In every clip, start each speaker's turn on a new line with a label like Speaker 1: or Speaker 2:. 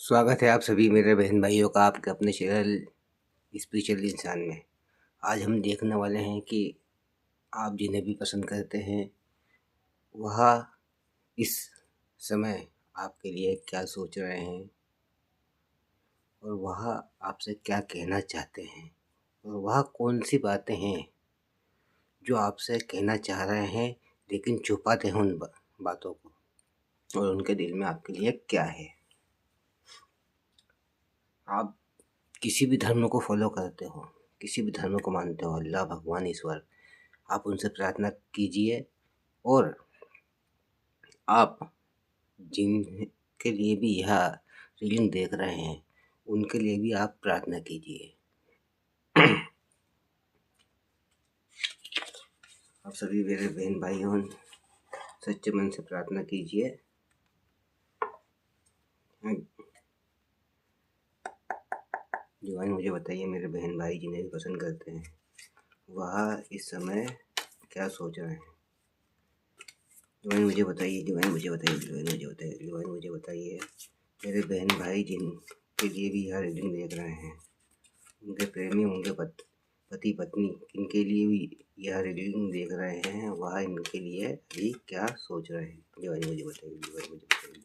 Speaker 1: स्वागत है आप सभी मेरे बहन भाइयों का आपके अपने चैनल स्पिरिचुअल इंसान में। आज हम देखने वाले हैं कि आप जिन्हें भी पसंद करते हैं वह इस समय आपके लिए क्या सोच रहे हैं और वह आपसे क्या कहना चाहते हैं और वह कौन सी बातें हैं जो आपसे कहना चाह रहे हैं लेकिन छुपाते हैं उन बातों को, और उनके दिल में आपके लिए क्या है। आप किसी भी धर्म को फॉलो करते हो, किसी भी धर्म को मानते हो, अल्लाह, भगवान, ईश्वर, आप उनसे प्रार्थना कीजिए। और आप जिनके लिए भी यह रीडिंग देख रहे हैं उनके लिए भी आप प्रार्थना कीजिए। आप सभी मेरे बहन भाइयों सच्चे मन से प्रार्थना कीजिए। डिवाइन मुझे बताइए मेरे बहन भाई जिन्हें भी पसंद करते हैं वह इस समय क्या सोच रहे हैं। डिवाइन मुझे बताइए, डिवाइन मुझे बताइए, डिवाइन मुझे बताइए, डिवाइन मुझे बताइए मेरे बहन भाई जिनके लिए भी यह रीडिंग देख रहे हैं, उनके प्रेमी, उनके पति पत्नी, इनके लिए भी यह रीडिंग देख रहे हैं, वह इनके लिए अभी क्या सोच रहे हैं। डिवाइन मुझे बताइए, डिवाइन मुझे बताइए।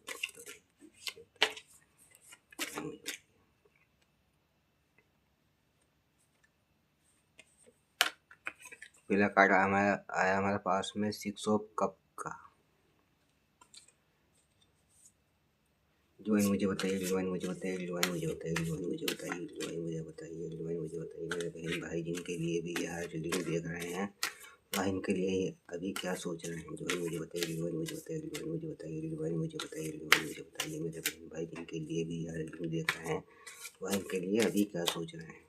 Speaker 1: पहला कार्ड आया हमारे पास में 6 ऑफ कप का। डिवाइन मुझे बताइए, डिवाइन मुझे बताइए, डिवाइन मुझे बताइए, डिवाइन मुझे बताइए, डिवाइन मुझे बताइए, डिवाइन मुझे बताइए मेरे बहन भाई जिनके लिए भी यह रीडिंग देख रहे हैं वह इनके लिए अभी क्या सोच रहे हैं। डिवाइन मुझे बताइए, डिवाइन मुझे बताइए, डिवाइन मुझे बताइए, डिवाइन मुझे बताइए, डिवाइन मुझे बताइए मेरे बहन भाई जिनके लिए भी यह रीडिंग देख रहे हैं वह इनके लिए अभी क्या सोच रहे हैं।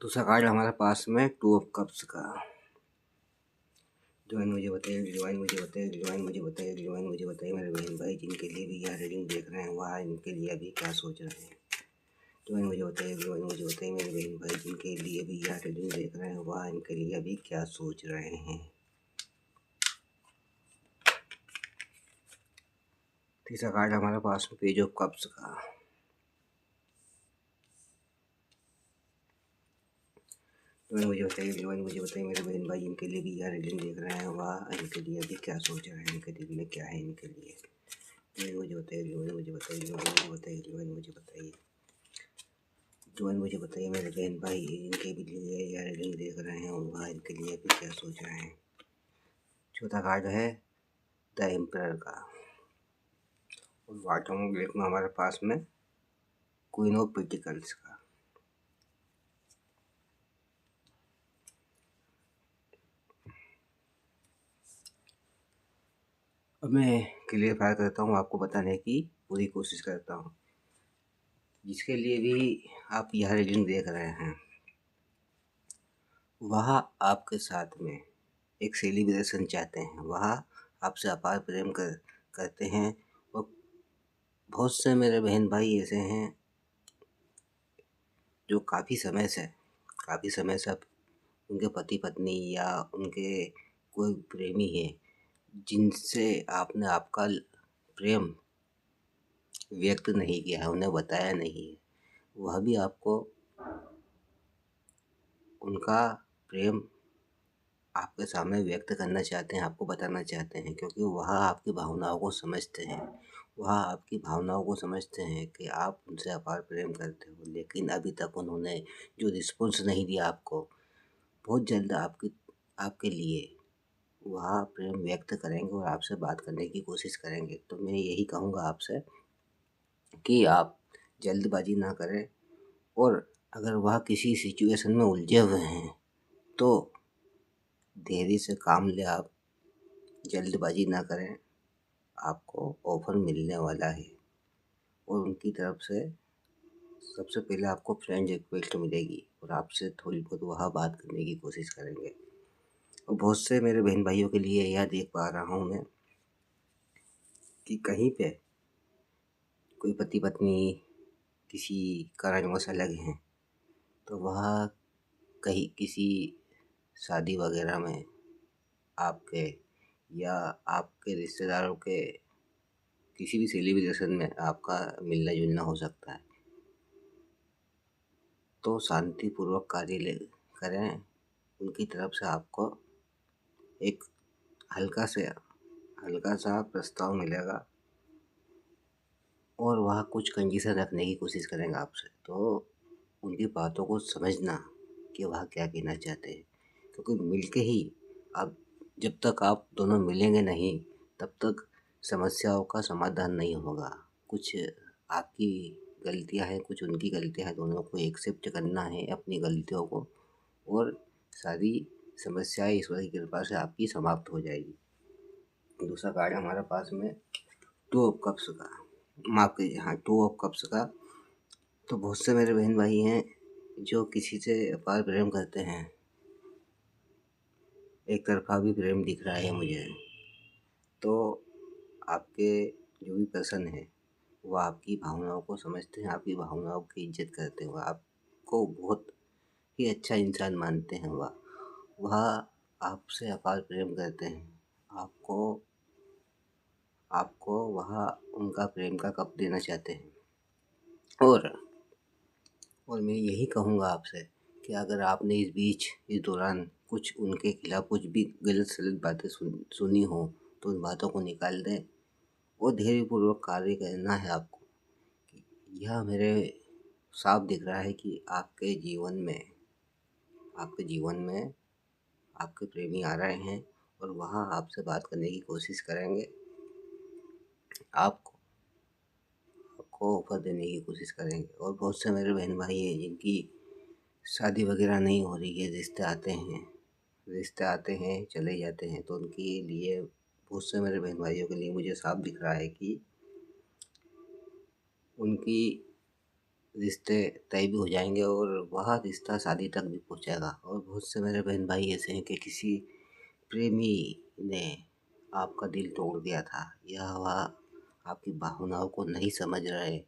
Speaker 1: दूसरा कार्ड हमारे पास में 2 ऑफ कप्स का। डिवाइन मुझे बताइए, डिवाइन मुझे बताइए, डिवाइन मुझे बताइए, डिवाइन मुझे बताइए मेरे बहन भाई जिनके लिए भी यह रीडिंग देख रहे हैं वह इनके लिए अभी क्या सोच रहे हैं। डिवाइन मुझे बताइए, डिवाइन मुझे बताइए मेरे बहन भाई जिनके लिए भी यह रीडिंग देख रहे हैं वह इनके लिए अभी क्या सोच रहे हैं। तीसरा कार्ड हमारे पास में पेज ऑफ कप्स का। डिवाइन मुझे बताइए, डिवाइन मुझे बताइए मेरे बहन भाई जिनके लिए भी यह रीडिंग देख रहे हैं वह इनके लिए अभी क्या सोच रहे हैं, इनके दिल में क्या है इनके लिए। डिवाइन मुझे बताइए, डिवाइन मुझे बताइए, डिवाइन मुझे बताइए, डिवाइन मुझे बताइए, डिवाइन मुझे बताइए मेरे बहन भाई इनके भी लिए यह रीडिंग देख रहे हैं और वह इनके लिए अभी क्या सोच रहे हैं। चौथा कार्ड है द एम्परर का और बॉटम ब्लैक में हमारे पास में क्वीन ऑफ पेंटिकल्स का। अब मैं क्लियरफाई करता हूँ, आपको बताने की पूरी कोशिश करता हूँ। जिसके लिए भी आप यह रीडिंग देख रहे हैं वह आपके साथ में एक सेलिब्रेशन चाहते हैं, वह आपसे अपार प्रेम करते हैं। और बहुत से मेरे बहन भाई ऐसे हैं जो काफ़ी समय से उनके पति पत्नी या उनके कोई प्रेमी है जिनसे आपने आपका प्रेम व्यक्त नहीं किया है, उन्हें बताया नहीं है, वह भी आपको उनका प्रेम आपके सामने व्यक्त करना चाहते हैं, आपको बताना चाहते हैं, क्योंकि वह आपकी भावनाओं को समझते हैं। वह आपकी भावनाओं को समझते हैं कि आप उनसे अपार प्रेम करते हो, लेकिन अभी तक उन्होंने जो रिस्पॉन्स नहीं दिया आपको, बहुत जल्द आपके लिए वह प्रेम व्यक्त करेंगे और आपसे बात करने की कोशिश करेंगे। तो मैं यही कहूँगा आपसे कि आप जल्दबाजी ना करें, और अगर वह किसी सिचुएशन में उलझे हुए हैं तो धैर्य से काम लें। आप जल्दबाजी ना करें, आपको ऑफर मिलने वाला है और उनकी तरफ से सबसे पहले आपको फ्रेंड रिक्वेस्ट मिलेगी और आपसे थोड़ी बहुत वह बात करने की कोशिश करेंगे। और बहुत से मेरे बहन भाइयों के लिए यह देख पा रहा हूँ मैं कि कहीं पे कोई पति पत्नी किसी कारणवश अलग हैं तो वह कहीं किसी शादी वगैरह में आपके या आपके रिश्तेदारों के किसी भी सेलिब्रेशन में आपका मिलना-जुलना हो सकता है। तो शांतिपूर्वक कार्य करें। उनकी तरफ से आपको एक हल्का सा प्रस्ताव मिलेगा और वह कुछ कंडीशन रखने की कोशिश करेंगे आपसे। तो उनकी बातों को समझना कि वह क्या कहना चाहते हैं, क्योंकि मिलके ही आप जब तक आप दोनों मिलेंगे नहीं तब तक समस्याओं का समाधान नहीं होगा। कुछ आपकी गलतियां हैं, कुछ उनकी गलतियां हैं, दोनों को एक्सेप्ट करना है अपनी गलतियों को, और सारी समस्याएं ईश्वर की कृपा से आपकी समाप्त हो जाएगी। दूसरा कार्ड है हमारे पास में टू ऑफ कप्स का, माफ कीजिए, हाँ, टू ऑफ कप्स का। तो बहुत से मेरे बहन भाई हैं जो किसी से अपार प्रेम करते हैं। एक तरफा भी प्रेम दिख रहा है मुझे। तो आपके जो भी पर्सन है वो आपकी भावनाओं को समझते हैं, आपकी भावनाओं की इज्जत करते हैं, वह आपको बहुत ही अच्छा इंसान मानते हैं। वह आपसे अपार प्रेम करते हैं। आपको आपको वह उनका प्रेम का कप देना चाहते हैं। और और मैं यही कहूँगा आपसे कि अगर आपने इस दौरान कुछ उनके खिलाफ कुछ भी गलत सलत बातें सुनी हो तो उन बातों को निकाल दें और धैर्यपूर्वक कार्य करना है आपको। यह मेरे साफ दिख रहा है कि आपके जीवन में आपके प्रेमी आ रहे हैं और वह आपसे बात करने की कोशिश करेंगे। आपको आपको ऑफर देने की कोशिश करेंगे। और बहुत से मेरे बहन भाई हैं जिनकी शादी वगैरह नहीं हो रही है, रिश्ते आते हैं चले जाते हैं। तो उनके लिए, बहुत से मेरे बहन भाइयों के लिए मुझे साफ दिख रहा है कि उनकी रिश्ते तय भी हो जाएंगे और वह रिश्ता शादी तक भी पहुंचेगा। और बहुत से मेरे बहन भाई ऐसे हैं कि किसी प्रेमी ने आपका दिल तोड़ दिया था, या वह आपकी भावनाओं को नहीं समझ रहे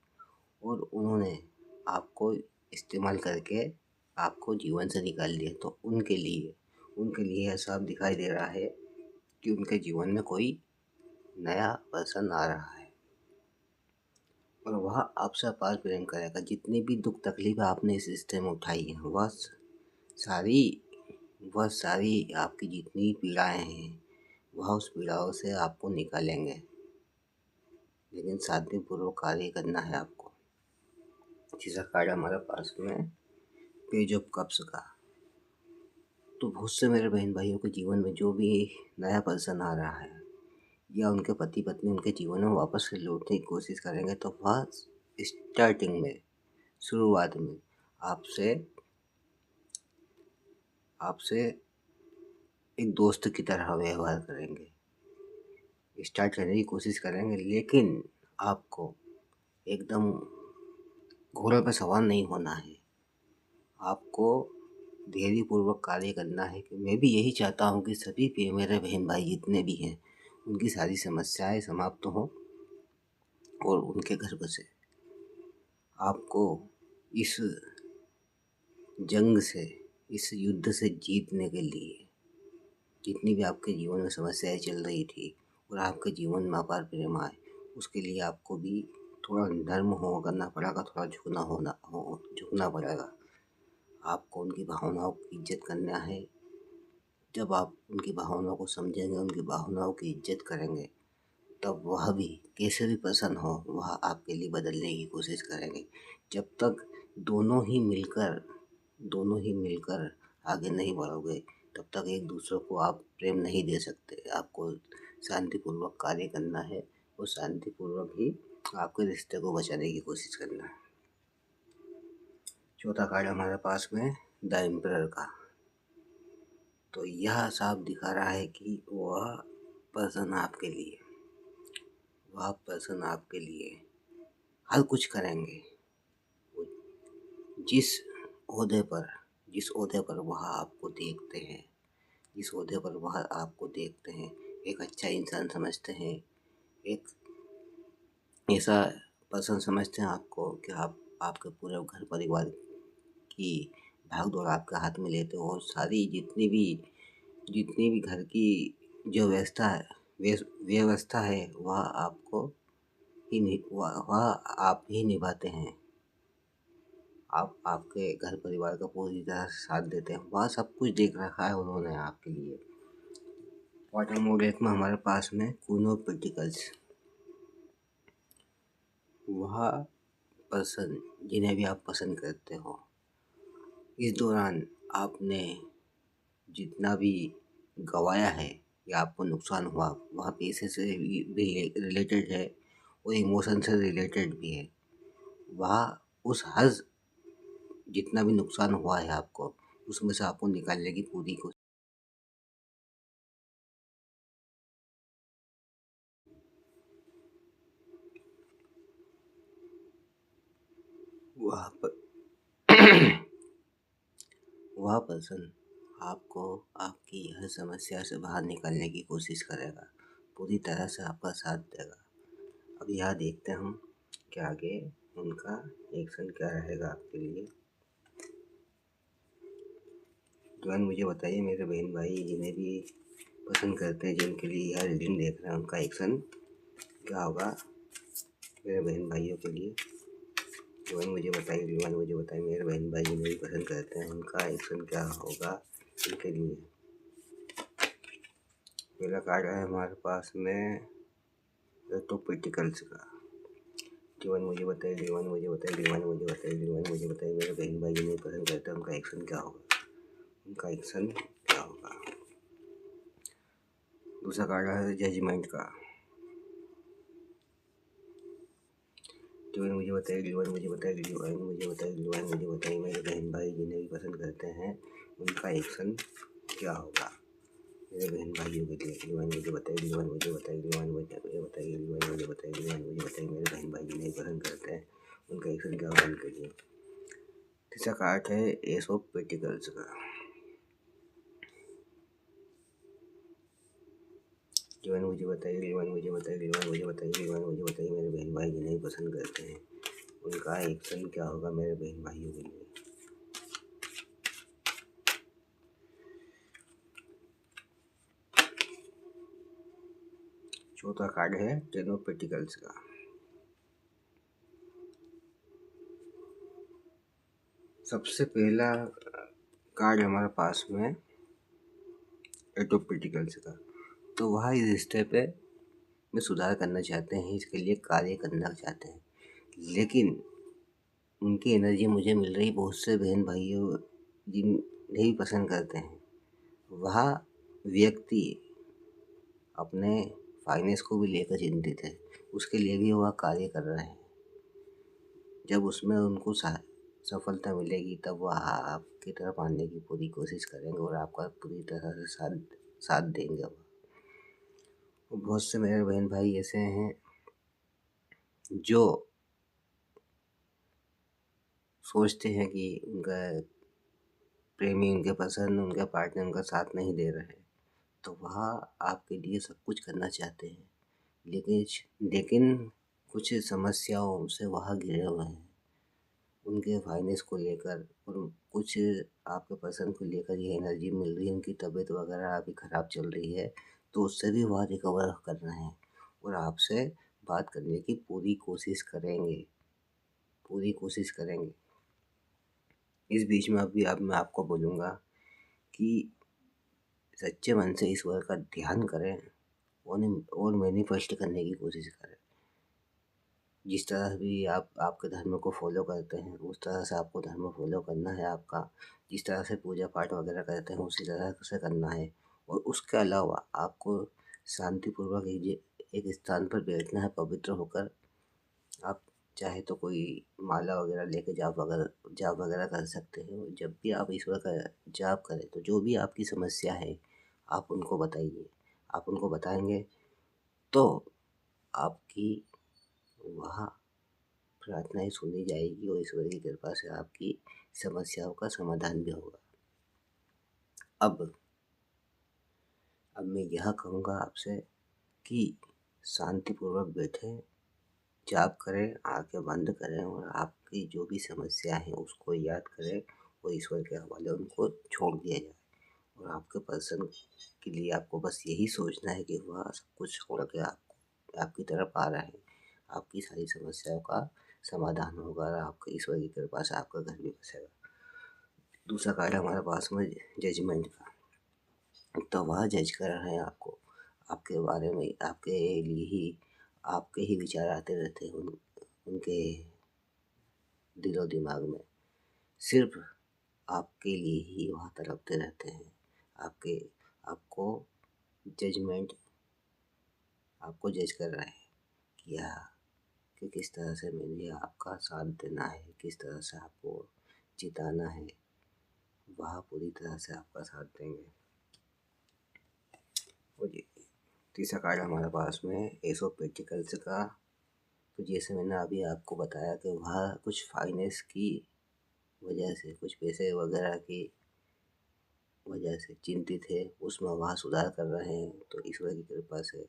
Speaker 1: और उन्होंने आपको इस्तेमाल करके आपको जीवन से निकाल दिया। तो उनके लिए यह साफ दिखाई दे रहा है कि उनके जीवन में कोई नया पर्सन आ रहा है और वह आपसे अपार प्रेम करेगा। जितनी भी दुख तकलीफ आपने इस रिश्ते में उठाई है, सारी वह सारी आपकी जितनी पीड़ाएं हैं वह उस पीड़ाओं से आपको निकालेंगे। लेकिन शांतिपूर्वक कार्य करना है आपको। तीसरा कार्ड हमारे पास में पेज ऑफ कप्स का। तो बहुत से मेरे बहन भाइयों के जीवन में जो भी नया पर्सन आ रहा है या उनके पति पत्नी उनके जीवन में वापस से लौटने की कोशिश करेंगे, तो वह स्टार्टिंग में, शुरुआत में आपसे आपसे एक दोस्त की तरह व्यवहार करेंगे, स्टार्ट करने की कोशिश करेंगे। लेकिन आपको एकदम घोड़े पर सवार नहीं होना है। आपको धैर्यपूर्वक कार्य करना है। कि मैं भी यही चाहता हूँ कि सभी मेरे बहन भाई जितने भी हैं उनकी सारी समस्याएं समाप्त हों और उनके घर बसे। आपको इस जंग से, इस युद्ध से जीतने के लिए जितनी भी आपके जीवन में समस्याएं चल रही थी और आपके जीवन में अपार प्रेम आए, उसके लिए आपको भी थोड़ा नर्म हो करना पड़ेगा, थोड़ा झुकना पड़ेगा। आपको उनकी भावनाओं की इज्जत करना है। जब आप उनकी भावनाओं को समझेंगे, उनकी भावनाओं की इज्जत करेंगे, तब वह भी कैसे भी पसंद हो वह आपके लिए बदलने की कोशिश करेंगे। जब तक दोनों ही मिलकर आगे नहीं बढ़ोगे तब तक एक दूसरे को आप प्रेम नहीं दे सकते। आपको शांतिपूर्वक कार्य करना है और शांतिपूर्वक ही आपके रिश्ते को बचाने की कोशिश करना है। चौथा कार्ड हमारे पास में द एम्परर का। तो यह साफ दिखा रहा है कि वह पर्सन आपके लिए हर कुछ करेंगे। जिस ओहदे पर वह आपको देखते हैं, एक अच्छा इंसान समझते हैं, एक ऐसा पर्सन समझते हैं आपको कि आप आपके पूरे घर परिवार की भाग दौड़ आपके हाथ में लेते हो और सारी जितनी भी घर की जो व्यवस्था है वह आपको वह आप ही निभाते हैं। आप आपके घर परिवार का पूरी तरह से साथ देते हैं। वह सब कुछ देख रखा है उन्होंने आपके लिए। क्वार्टर नंबर 1 में हमारे पास में क्वीन ऑफ पेंटिकल्स। वह पर्सन जिन्हें भी आप पसंद करते हो, इस दौरान आपने जितना भी गँवाया है या आपको नुकसान हुआ, वह पैसे से भी रिलेटेड है और इमोशन से रिलेटेड भी है। वह उस हर जितना भी नुकसान हुआ है आपको, उसमें से आपको निकालने की पूरी वह प वह पर्सन आपको आपकी हर समस्या से बाहर निकालने की कोशिश करेगा, पूरी तरह से आपका साथ देगा। अब यहाँ देखते हैं हम कि आगे उनका एक्शन क्या रहेगा आपके लिए। तुरंत मुझे बताइए मेरे बहन भाई जिन्हें भी पसंद करते हैं, जिनके लिए यह रीडिंग देख रहे हैं, उनका एक्शन क्या होगा मेरे बहन भाइयों के लिए। तुरंत मुझे बताइए, तुरंत मुझे बताइए मेरे बहन भाई जिन्हें भी पसंद करते हैं, उनका एक्शन क्या होगा उनके लिए। पहला कार्ड है हमारे पास में तो पेटिकल्स का। जीवन मुझे बताइए, जीवन मुझे बताइए, जीवन मुझे बताइए, जीवन मुझे बताइए मेरे बहन भाई जिन्हें पसंद करते हैं, उनका एक्शन क्या होगा, उनका एक्शन क्या होगा। दूसरा कार्ड है जजमेंट का। जीवन मुझे बताइए, जीवन मुझे बताइए, जीवन मुझे बताइए, जीवन मुझे बताइए मेरे बहन भाई जिन्हें भी पसंद करते हैं, उनका एक्शन क्या होगा मेरे बहन भाइयों के लिए। जीवन मुझे बताइए, जीवन मुझे बताइए, जीवन मुझे बताइए, जीवन मुझे बताइए, जीवन मुझे बताइए मेरे बहन भाई जिन्हें पसंद करते हैं, उनका एक्शन क्या होगा उनके लिए। तीसरा कार्ड है एस ऑफ पेटिकल्स का। जीवन मुझे बताइए, जीवन मुझे बताइए, जीवन मुझे बताइए, जीवन मुझे बताइए मेरे बहन भाई जिन्हें पसंद करते हैं, उनका एक्शन क्या होगा मेरे बहन भाइयों के लिए। चौथा कार्ड है टेन ऑफ पेटिकल्स का। सबसे पहला कार्ड हमारे पास में एट ऑफ पेटिकल्स का। तो वह इस रिश्ते पे में सुधार करना चाहते हैं, इसके लिए कार्य करना चाहते हैं, लेकिन उनकी एनर्जी मुझे मिल रही बहुत से बहन भाइयों जिन्हें भी पसंद करते हैं। वह व्यक्ति अपने फाइनेंस को भी लेकर चिंतित है, उसके लिए भी वह कार्य कर रहे हैं। जब उसमें उनको सफलता मिलेगी तब वह आपकी तरफ आने की पूरी कोशिश करेंगे और आपका पूरी तरह से साथ साथ देंगे। वह बहुत से मेरे बहन भाई ऐसे हैं जो सोचते हैं कि उनका प्रेमी, उनके पसंद, उनके पार्टनर उनका साथ नहीं दे रहे, तो वह आपके लिए सब कुछ करना चाहते हैं, लेकिन कुछ समस्याओं से वह घिरे हुए हैं। उनके फाइनेंस को लेकर और कुछ आपके पसंद को लेकर ये एनर्जी मिल रही है, उनकी तबीयत वगैरह अभी ख़राब चल रही है, तो उससे भी वह रिकवर कर रहे हैं और आपसे बात करने की पूरी कोशिश करेंगे, पूरी कोशिश करेंगे। इस बीच में अभी अब मैं आपको बोलूँगा कि सच्चे मन से ईश्वर का ध्यान करें और मैनिफेस्ट करने की कोशिश करें। जिस तरह भी आप आपके धर्म को फॉलो करते हैं उस तरह से आपको धर्म फॉलो करना है आपका। जिस तरह से पूजा पाठ वगैरह करते हैं उसी तरह से करना है और उसके अलावा आपको शांतिपूर्वक एक स्थान पर बैठना है पवित्र होकर। आप चाहे तो कोई माला वगैरह लेके जाप वगैरह कर सकते हैं। जब भी आप ईश्वर का जाप करें तो जो भी आपकी समस्या है आप उनको बताइए। आप उनको बताएंगे तो आपकी वहाँ प्रार्थनाएँ सुनी जाएगी और ईश्वर की कृपा से आपकी समस्याओं का समाधान भी होगा। अब मैं यह कहूँगा आपसे कि शांतिपूर्वक बैठें, जाप करें, आँखें बंद करें और आपकी जो भी समस्या है उसको याद करें और ईश्वर के हवाले उनको छोड़ दिया जाए। और आपके पर्सन के लिए आपको बस यही सोचना है कि वह सब कुछ छोड़ के आपकी तरफ आ रहा है। आपकी सारी समस्याओं का समाधान होगा और आपका ईश्वर की कृपा से आपका घर भी बसेगा। दूसरा कार्ड है हमारे पास में जजमेंट का। तो वह जज कर रहे हैं आपको, आपके बारे में, आपके लिए ही, आपके ही विचार आते रहते हैं उनके दिलो दिमाग में। सिर्फ आपके लिए ही वह तड़पते रहते हैं। आपके आपको जजमेंट आपको जज कर रहे हैं क्या कि किस तरह से मुझे आपका साथ देना है, किस तरह से आपको जिताना है। वह पूरी तरह से आपका साथ देंगे। और ये तीसरा कार्ड हमारे पास में एस ऑफ पेंटिकल्स का। तो जैसे मैंने अभी आपको बताया कि वह कुछ फाइनेंस की वजह से, कुछ पैसे वगैरह की वजह से चिंतित है, उसमें वह सुधार कर रहे हैं। तो ईश्वर की कृपा से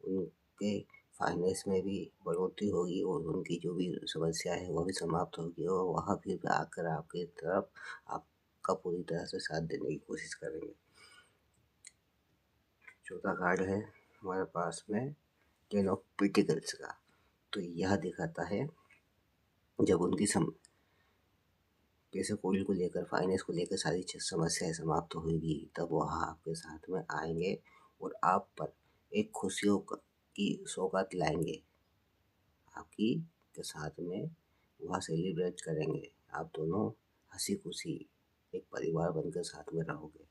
Speaker 1: उनके फाइनेंस में भी बढ़ोतरी होगी और उनकी जो भी समस्या है वह भी समाप्त होगी और वह फिर आकर आपकी तरफ आपका पूरी तरह से साथ देने की कोशिश करेंगे। चौथा कार्ड है हमारे पास में टेन ऑफ पेंटिकल्स का। तो यह दिखाता है जब उनकी पैसे कौड़ी को लेकर, फाइनेंस को लेकर सारी समस्याएं समाप्त होगी, तब वह आपके साथ में आएंगे और आप पर एक खुशियों की सौगात लाएंगे। आपकी के साथ में वह सेलिब्रेट करेंगे। आप दोनों हंसी खुशी एक परिवार बनकर साथ में रहोगे।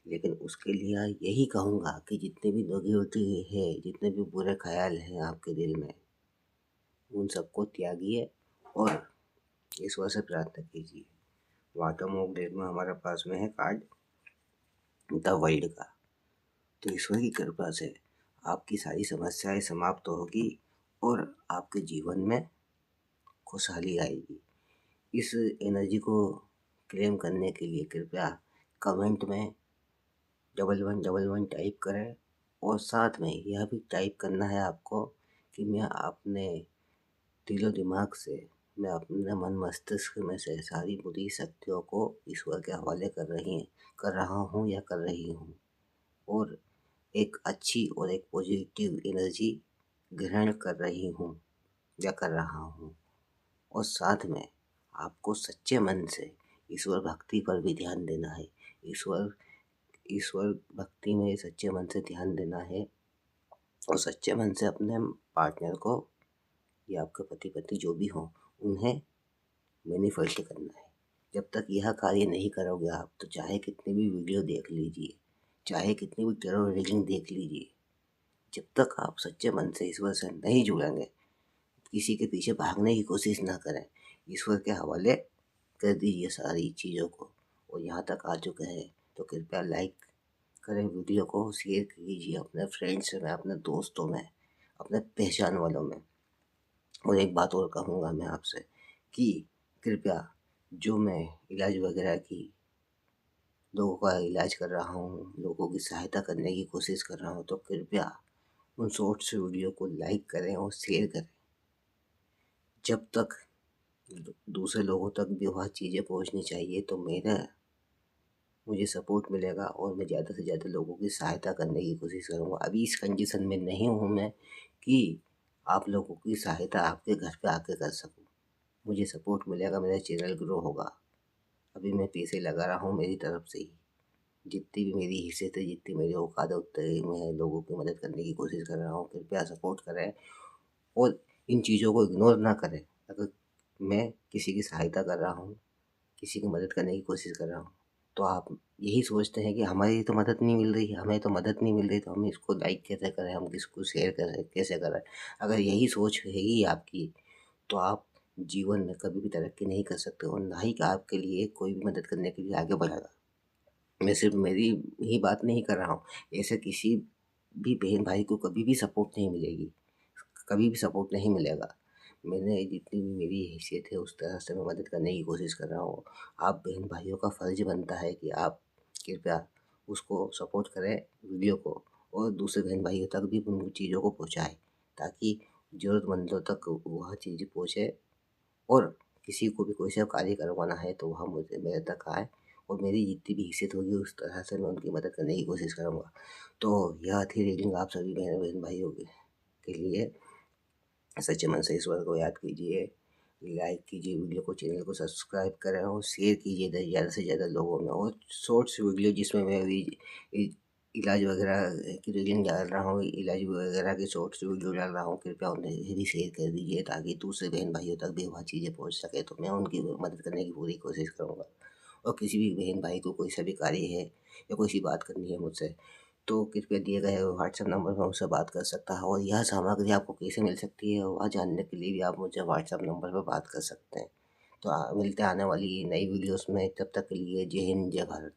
Speaker 1: लेकिन उसके लिए यही कहूँगा कि जितने भी नेगेटिविटी है, जितने भी बुरे ख्याल हैं आपके दिल में, उन सबको त्यागिए और ईश्वर से प्रार्थना कीजिए। बॉटम ऑफ डेक में हमारे पास में है कार्ड द वर्ल्ड का। तो ईश्वर की कृपा से आपकी सारी समस्याएं समाप्त होगी और आपके जीवन में खुशहाली आएगी। इस एनर्जी को क्लेम करने के लिए कृपया कमेंट में 1111 टाइप करें और साथ में यह भी टाइप करना है आपको कि मैं अपने दिलो दिमाग से, मैं अपने मन मस्तिष्क में से सारी बुरी शक्तियों को ईश्वर के हवाले कर रहा हूँ या कर रही हूँ और एक अच्छी और एक पॉजिटिव एनर्जी ग्रहण कर रही हूँ या कर रहा हूँ। और साथ में आपको सच्चे मन से ईश्वर भक्ति पर भी ध्यान देना है। ईश्वर ईश्वर भक्ति में सच्चे मन से ध्यान देना है और सच्चे मन से अपने पार्टनर को या आपके पति पत्नी जो भी हों उन्हें मैनिफेस्ट करना है। जब तक यह कार्य नहीं करोगे आप, तो चाहे कितनी भी वीडियो देख लीजिए, चाहे कितनी भी टेरो रीडिंग देख लीजिए, जब तक आप सच्चे मन से ईश्वर से नहीं जुड़ेंगे, किसी के पीछे भागने की कोशिश ना करें, ईश्वर के हवाले कर दीजिए सारी चीज़ों को। और यहाँ तक आ चुके हैं तो कृपया लाइक करें वीडियो को, शेयर कीजिए अपने फ्रेंड्स में, अपने दोस्तों में, अपने पहचान वालों में। और एक बात और कहूँगा मैं आपसे कि कृपया जो मैं इलाज वगैरह की, लोगों का इलाज कर रहा हूँ, लोगों की सहायता करने की कोशिश कर रहा हूँ, तो कृपया उन शॉर्ट्स वीडियो को लाइक करें और शेयर करें। जब तक दूसरे लोगों तक भी वह चीज़ें पहुँचनी चाहिए तो मुझे सपोर्ट मिलेगा और मैं ज़्यादा से ज़्यादा लोगों की सहायता करने की कोशिश करूँगा। अभी इस कंडीशन में नहीं हूँ मैं कि आप लोगों की सहायता आपके घर पे आके कर सकूँ। मुझे सपोर्ट मिलेगा, मेरा चैनल ग्रो होगा। अभी मैं पैसे लगा रहा हूँ मेरी तरफ से ही, जितनी भी मेरी हिस्से थे, जितनी मेरी औकात है उतनी मैं लोगों की मदद करने की कोशिश कर रहा हूँ। कृपया सपोर्ट करें और इन चीज़ों को इग्नोर ना करें। अगर मैं किसी की सहायता कर रहा हूँ, किसी की मदद करने की कोशिश कर रहा हूँ, तो आप यही सोचते हैं कि हमारी तो मदद नहीं मिल रही है, हमें तो मदद नहीं मिल रही, तो हम इसको लाइक कैसे करें, हम इसको शेयर करें, कैसे करें। अगर यही सोच रहेगी आपकी, तो आप जीवन में कभी भी तरक्की नहीं कर सकते और ना ही आपके लिए कोई भी मदद करने के लिए आगे बढ़ेगा। मैं सिर्फ मेरी ही बात नहीं कर रहा हूँ, ऐसे किसी भी बहन भाई को कभी भी सपोर्ट नहीं मिलेगी, कभी भी सपोर्ट नहीं मिलेगा। मैंने जितनी भी मेरी हैसियत है उस तरह से मैं मदद करने की कोशिश कर रहा हूँ। आप बहन भाइयों का फ़र्ज़ बनता है कि आप कृपया उसको सपोर्ट करें वीडियो को और दूसरे बहन भाइयों तक भी उन चीज़ों को पहुँचाएँ, ताकि ज़रूरतमंदों तक वह चीज़ पहुँचे और किसी को भी कोई सा कार्य करवाना है तो वह मुझे मेरे तक आए और मेरी जितनी भी हैसियत होगी उस तरह से मैं उनकी मदद करने की कोशिश करूँगा। तो यह थी रीडिंग आप सभी बहन भाइयों के लिए। सच्चे मन से ईश्वर को याद कीजिए, लाइक कीजिए वीडियो को, चैनल को सब्सक्राइब करें और शेयर कीजिए ज़्यादा से ज़्यादा लोगों में। और शॉर्ट्स वीडियो जिसमें मैं अभी इलाज वगैरह की रीडिंग डाल रहा हूँ, इलाज वगैरह के शॉर्ट्स वीडियो डाल रहा हूँ, कृपया उन्हें भी शेयर कर दीजिए ताकि दूसरे बहन भाइयों तक भी वह चीज़ें पहुँच सके। तो मैं उनकी मदद करने की पूरी कोशिश करूँगा। और किसी भी बहन भाई को कोई सा भी कार्य है या कोई सी बात करनी है मुझसे, तो कृपया दिए गए व्हाट्सएप नंबर पर मुझसे बात कर सकता है। और यह सामग्री आपको कैसे मिल सकती है वह जानने के लिए भी आप मुझे व्हाट्सएप नंबर पर बात कर सकते हैं। तो मिलते हैं आने वाली नई वीडियोस में, तब तक के लिए जय हिंद जय भारत।